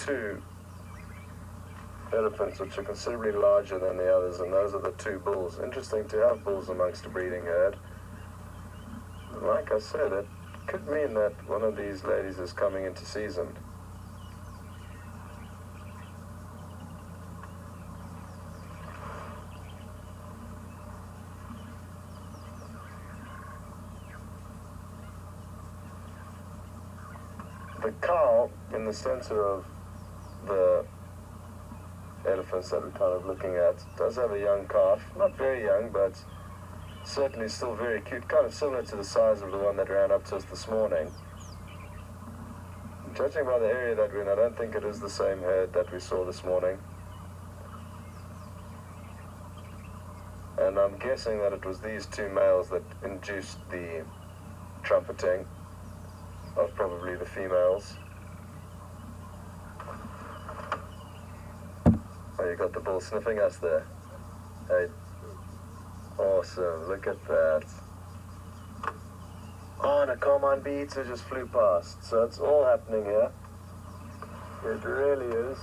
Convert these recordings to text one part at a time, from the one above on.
two elephants which are considerably larger than the others, and those are the two bulls. Interesting to have bulls amongst a breeding herd. Like I said, it could mean that one of these ladies is coming into season. The cow, in the center of the elephants that we're kind of looking at, does have a young calf. Not very young, but certainly still very cute, kind of similar to the size of the one that ran up to us this morning. Judging by the area that we're in, I don't think it is the same herd that we saw this morning. And I'm guessing that it was these two males that induced the trumpeting of probably the females. Oh, you got the bull sniffing us there. Hey. Awesome, look at that. Oh, and a common beater just flew past. So it's all happening here. It really is.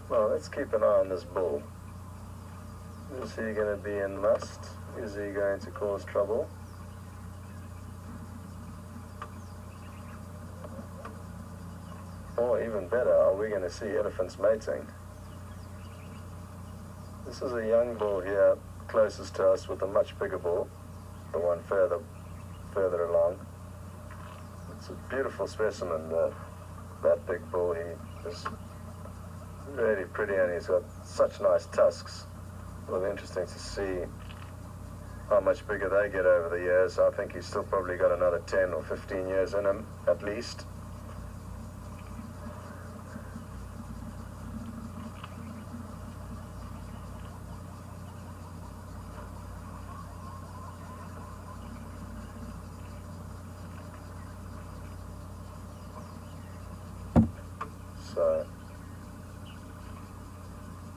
Well, let's keep an eye on this bull. Is he going to be in lust? Is he going to cause trouble? Or even better, are we going to see elephants mating? This is a young bull here, closest to us, with a much bigger bull, the one further along. It's a beautiful specimen, that big bull. He is really pretty, and he's got such nice tusks. It'll be interesting to see how much bigger they get over the years. I think he's still probably got another 10 or 15 years in him, at least. So,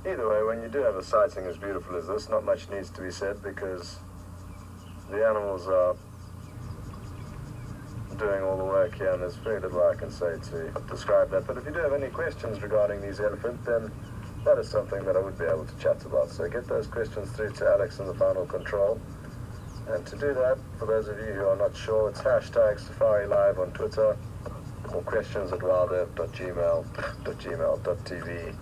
either way, when you do have a sighting as beautiful as this, not much needs to be said, because the animals are doing all the work here, and there's very little I can say to describe that. But if you do have any questions regarding these elephants, then that is something that I would be able to chat about. So get those questions through to Alex in the final control. And to do that, for those of you who are not sure, it's hashtag Safari Live on Twitter, or questions at wildearth.gmail.tv.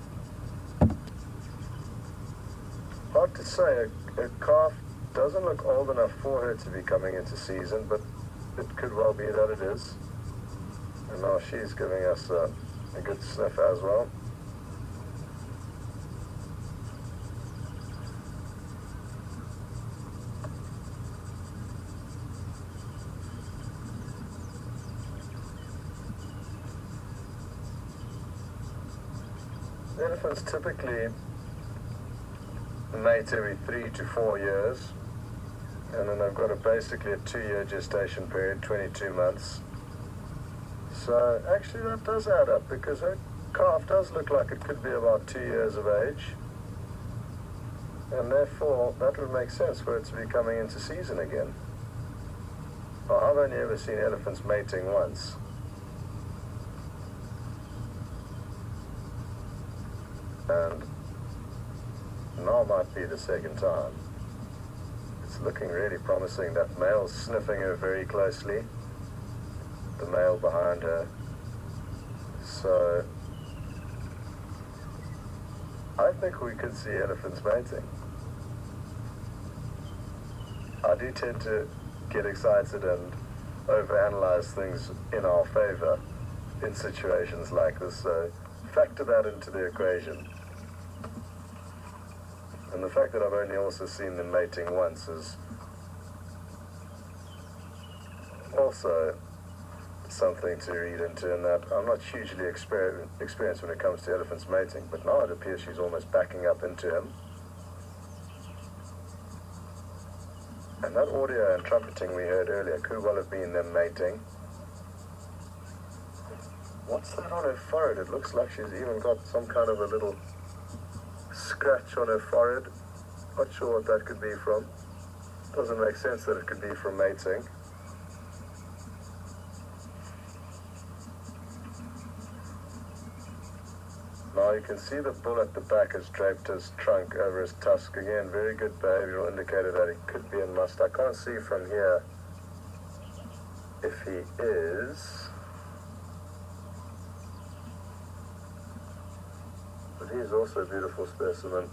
Hard to say, a calf doesn't look old enough for her to be coming into season, but it could well be that it is. And now she's giving us a good sniff as well. Elephants typically mate every 3 to 4 years, and then they've got basically a 2-year gestation period, 22 months. So actually that does add up, because her calf does look like it could be about 2 years of age, and therefore that would make sense for it to be coming into season again. Well, I've only ever seen elephants mating once. And now might be the second time. It's looking really promising. That male's sniffing her very closely, the male behind her. So I think we could see elephants mating. I do tend to get excited and overanalyze things in our favor in situations like this, so factor that into the equation. And the fact that I've only also seen them mating once is also something to read into, in that I'm not hugely experienced when it comes to elephants mating, but now it appears she's almost backing up into him. And that audio and trumpeting we heard earlier could well have been them mating. What's that on her forehead? It looks like she's even got some kind of a little scratch on her forehead. Not sure what that could be from. Doesn't make sense that it could be from mating. Now you can see the bull at the back has draped his trunk over his tusk. Again, very good behavioral indicator that he could be in must. I can't see from here if he is, but he's also a beautiful specimen.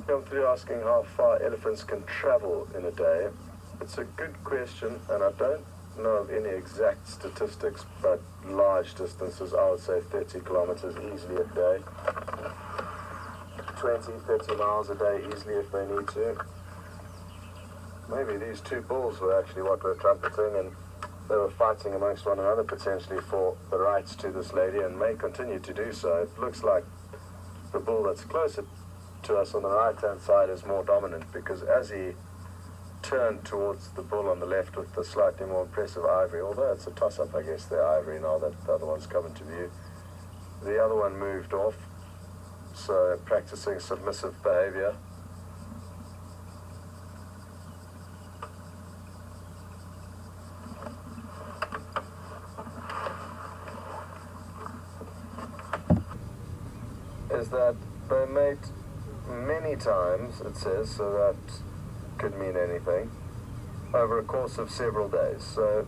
Come through asking how far elephants can travel in a day. It's a good question, and I don't know of any exact statistics, but large distances, I would say 30 kilometers easily a day. 20, 30 miles a day easily if they need to. Maybe these two bulls were actually what were trumpeting, and they were fighting amongst one another potentially for the rights to this lady, and may continue to do so. It looks like the bull that's closer to us on the right-hand side is more dominant, because as he turned towards the bull on the left with the slightly more impressive ivory, although it's a toss-up, I guess, the ivory now that the other one's come into view, the other one moved off, so practicing submissive behavior. Is that they mate many times, it says, so that could mean anything, over a course of several days. So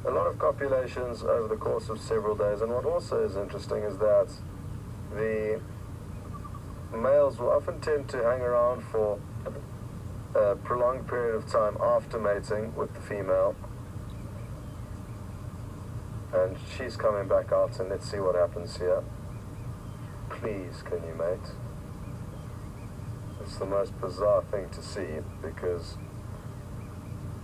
a lot of copulations over the course of several days. And what also is interesting is that the males will often tend to hang around for a prolonged period of time after mating with the female. And she's coming back out, and let's see what happens here. Please, can you mate? It's the most bizarre thing to see, because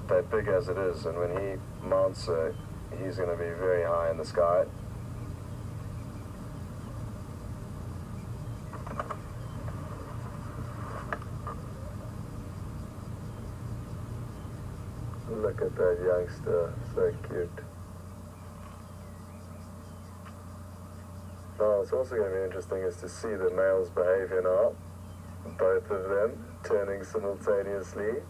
they're big as it is, and when he mounts her, he's going to be very high in the sky. Look at that youngster, so cute. Now, what's also going to be interesting is to see the male's behavior now. Both of them turning simultaneously.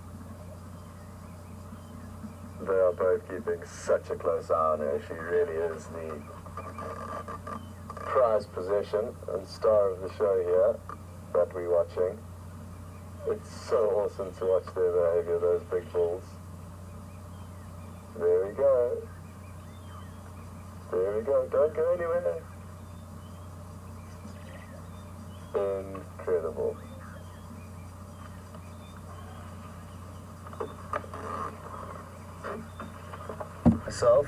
They are both keeping such a close eye on her. She really is the prize possession and star of the show here that we're watching. It's so awesome to watch their behavior, those big bulls. There we go. There we go. Don't go anywhere. Incredible. Myself,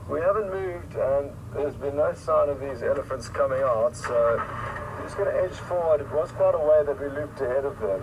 we haven't moved, and there's been no sign of these elephants coming out, so I'm just going to edge forward. It was quite a way that we looped ahead of them.